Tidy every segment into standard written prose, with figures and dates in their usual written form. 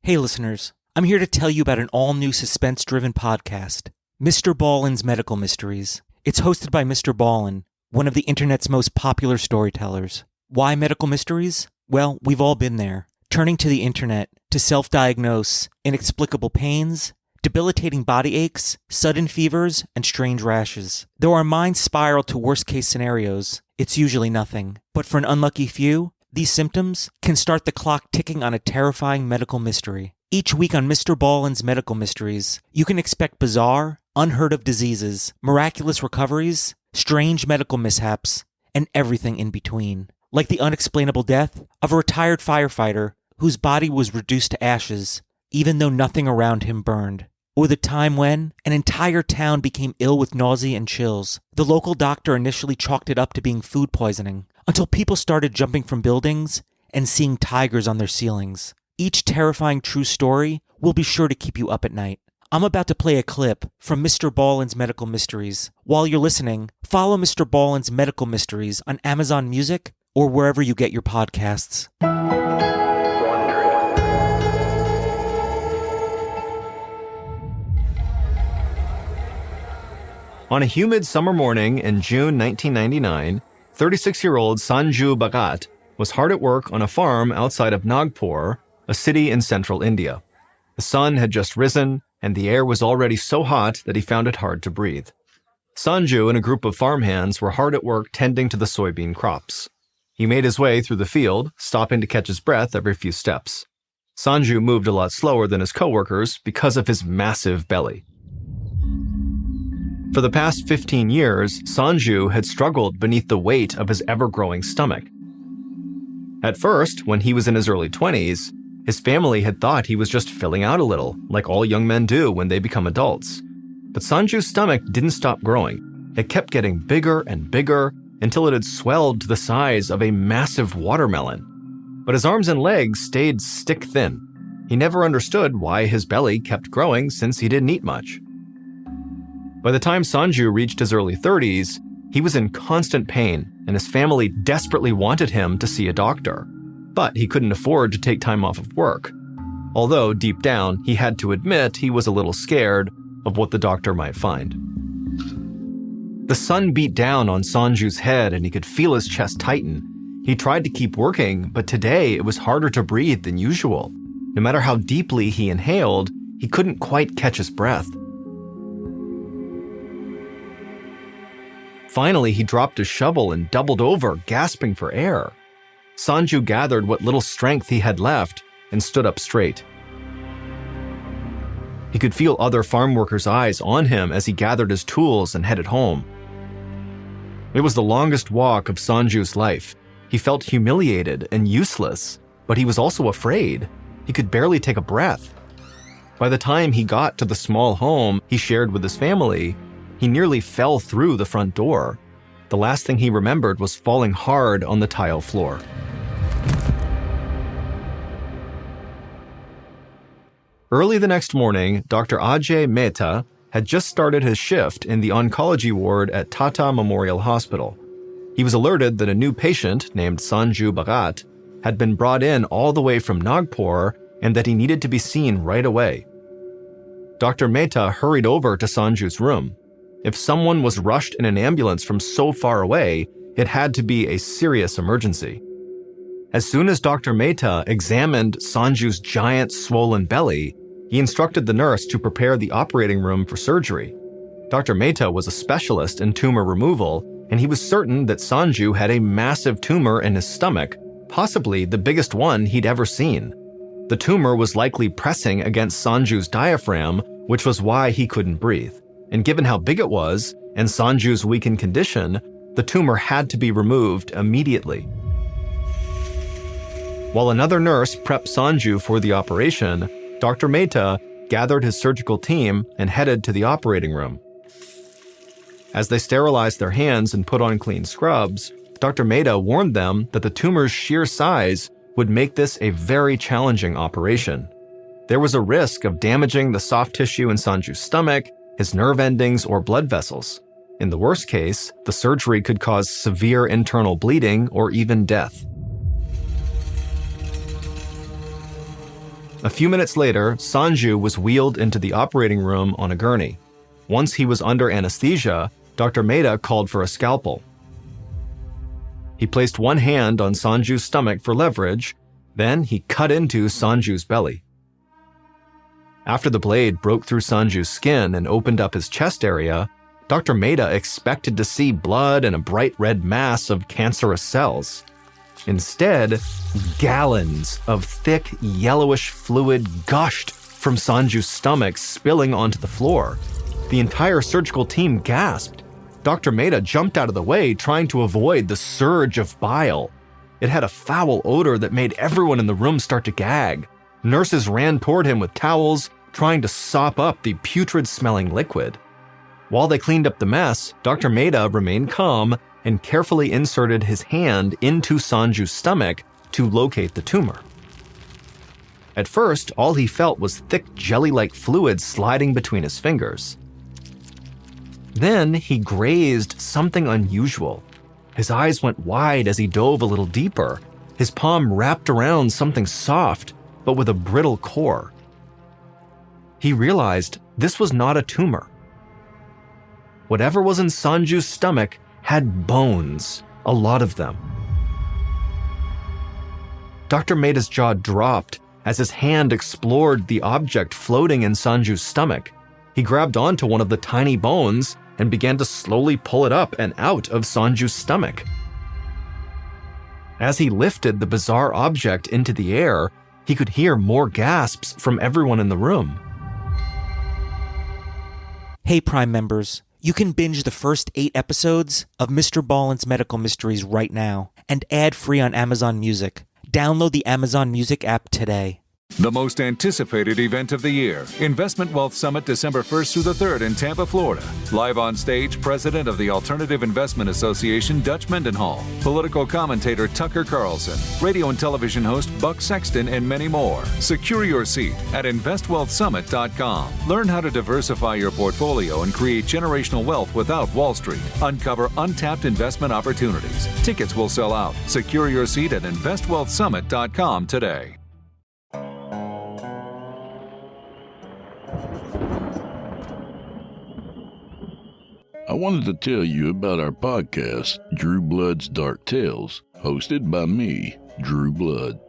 Hey listeners, I'm here to tell you about an all-new suspense-driven podcast, MrBallen's Medical Mysteries. It's hosted by MrBallen, one of the internet's most popular storytellers. Why medical mysteries? Well, we've all been there, turning to the internet to self-diagnose inexplicable pains, debilitating body aches, sudden fevers, and strange rashes. Though our minds spiral to worst-case scenarios, it's usually nothing. But for an unlucky few, these symptoms can start the clock ticking on a terrifying medical mystery. Each week on MrBallen's Medical Mysteries, you can expect bizarre, unheard-of diseases, miraculous recoveries, strange medical mishaps, and everything in between. Like the unexplainable death of a retired firefighter whose body was reduced to ashes, even though nothing around him burned. Or the time when an entire town became ill with nausea and chills. The local doctor initially chalked it up to being food poisoning, until people started jumping from buildings and seeing tigers on their ceilings. Each terrifying true story will be sure to keep you up at night. I'm about to play a clip from MrBallen's Medical Mysteries. While you're listening, follow MrBallen's Medical Mysteries on Amazon Music or wherever you get your podcasts. On a humid summer morning in June 1999, 36-year-old Sanju Bhagat was hard at work on a farm outside of Nagpur, a city in central India. The sun had just risen, and the air was already so hot that he found it hard to breathe. Sanju and a group of farmhands were hard at work tending to the soybean crops. He made his way through the field, stopping to catch his breath every few steps. Sanju moved a lot slower than his coworkers because of his massive belly. For the past 15 years, Sanju had struggled beneath the weight of his ever-growing stomach. At first, when he was in his early 20s, his family had thought he was just filling out a little, like all young men do when they become adults. But Sanju's stomach didn't stop growing. It kept getting bigger and bigger until it had swelled to the size of a massive watermelon. But his arms and legs stayed stick-thin. He never understood why his belly kept growing since he didn't eat much. By the time Sanju reached his early 30s, he was in constant pain, and his family desperately wanted him to see a doctor. But he couldn't afford to take time off of work. Although, deep down, he had to admit he was a little scared of what the doctor might find. The sun beat down on Sanju's head, and he could feel his chest tighten. He tried to keep working, but today it was harder to breathe than usual. No matter how deeply he inhaled, he couldn't quite catch his breath. Finally, he dropped his shovel and doubled over, gasping for air. Sanju gathered what little strength he had left and stood up straight. He could feel other farm workers' eyes on him as he gathered his tools and headed home. It was the longest walk of Sanju's life. He felt humiliated and useless, but he was also afraid. He could barely take a breath. By the time he got to the small home he shared with his family, he nearly fell through the front door. The last thing he remembered was falling hard on the tile floor. Early the next morning, Dr. Ajay Mehta had just started his shift in the oncology ward at Tata Memorial Hospital. He was alerted that a new patient named Sanju Bhagat had been brought in all the way from Nagpur and that he needed to be seen right away. Dr. Mehta hurried over to Sanju's room. If someone was rushed in an ambulance from so far away, it had to be a serious emergency. As soon as Dr. Mehta examined Sanju's giant swollen belly, he instructed the nurse to prepare the operating room for surgery. Dr. Mehta was a specialist in tumor removal, and he was certain that Sanju had a massive tumor in his stomach, possibly the biggest one he'd ever seen. The tumor was likely pressing against Sanju's diaphragm, which was why he couldn't breathe. And given how big it was, and Sanju's weakened condition, the tumor had to be removed immediately. While another nurse prepped Sanju for the operation, Dr. Mehta gathered his surgical team and headed to the operating room. As they sterilized their hands and put on clean scrubs, Dr. Mehta warned them that the tumor's sheer size would make this a very challenging operation. There was a risk of damaging the soft tissue in Sanju's stomach, his nerve endings, or blood vessels. In the worst case, the surgery could cause severe internal bleeding or even death. A few minutes later, Sanju was wheeled into the operating room on a gurney. Once he was under anesthesia, Dr. Mehta called for a scalpel. He placed one hand on Sanju's stomach for leverage, then he cut into Sanju's belly. After the blade broke through Sanju's skin and opened up his chest area, Dr. Mehta expected to see blood and a bright red mass of cancerous cells. Instead, gallons of thick, yellowish fluid gushed from Sanju's stomach, spilling onto the floor. The entire surgical team gasped. Dr. Mehta jumped out of the way, trying to avoid the surge of bile. It had a foul odor that made everyone in the room start to gag. Nurses ran toward him with towels, trying to sop up the putrid-smelling liquid. While they cleaned up the mess, Dr. Mehta remained calm and carefully inserted his hand into Sanju's stomach to locate the tumor. At first, all he felt was thick jelly-like fluid sliding between his fingers. Then he grazed something unusual. His eyes went wide as he dove a little deeper. His palm wrapped around something soft, but with a brittle core. He realized this was not a tumor. Whatever was in Sanju's stomach had bones, a lot of them. Dr. Mehta's jaw dropped as his hand explored the object floating in Sanju's stomach. He grabbed onto one of the tiny bones and began to slowly pull it up and out of Sanju's stomach. As he lifted the bizarre object into the air, he could hear more gasps from everyone in the room. Hey, Prime members, you can binge the first 8 episodes of MrBallen's Medical Mysteries right now and ad-free on Amazon Music. Download the Amazon Music app today. The most anticipated event of the year, Investment Wealth Summit, December 1st through the 3rd in Tampa, Florida. Live on stage, President of the Alternative Investment Association, Dutch Mendenhall, political commentator Tucker Carlson, radio and television host Buck Sexton, and many more. Secure your seat at investwealthsummit.com. Learn how to diversify your portfolio and create generational wealth without Wall Street. Uncover untapped investment opportunities. Tickets will sell out. Secure your seat at investwealthsummit.com today. I wanted to tell you about our podcast, Drew Blood's Dark Tales, hosted by me, Drew Blood.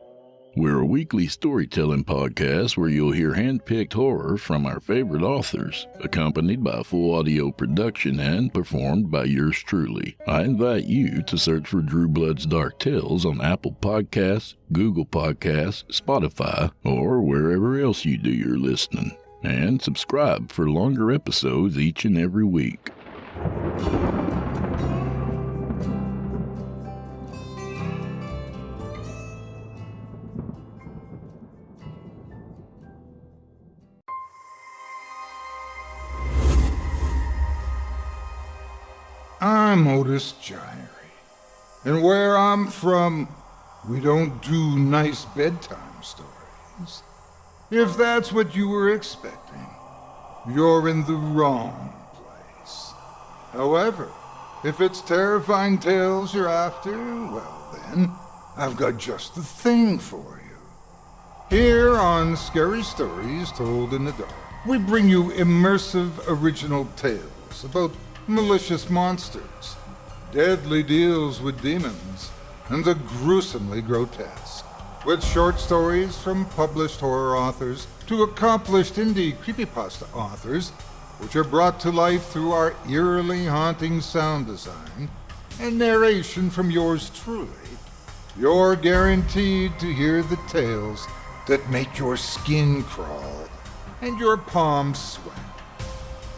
We're a weekly storytelling podcast where you'll hear hand-picked horror from our favorite authors, accompanied by full audio production and performed by yours truly. I invite you to search for Drew Blood's Dark Tales on Apple Podcasts, Google Podcasts, Spotify, or wherever else you do your listening. And subscribe for longer episodes each and every week. I'm Otis Gyrie, and where I'm from, we don't do nice bedtime stories. If that's what you were expecting, you're in the wrong place. However, if it's terrifying tales you're after, well then, I've got just the thing for you. Here on Scary Stories Told in the Dark, we bring you immersive original tales about malicious monsters, deadly deals with demons, and the gruesomely grotesque. With short stories from published horror authors to accomplished indie creepypasta authors, which are brought to life through our eerily haunting sound design and narration from yours truly, you're guaranteed to hear the tales that make your skin crawl and your palms sweat.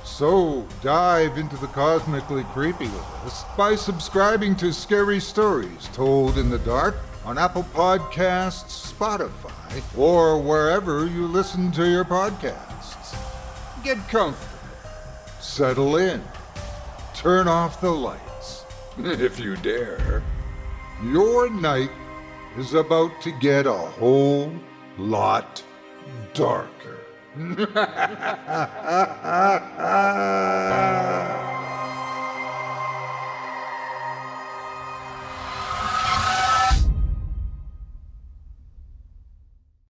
So dive into the cosmically creepy with us by subscribing to Scary Stories Told in the Dark on Apple Podcasts, Spotify, or wherever you listen to your podcasts. Get comfortable, settle in, turn off the lights, if you dare. Your night is about to get a whole lot darker.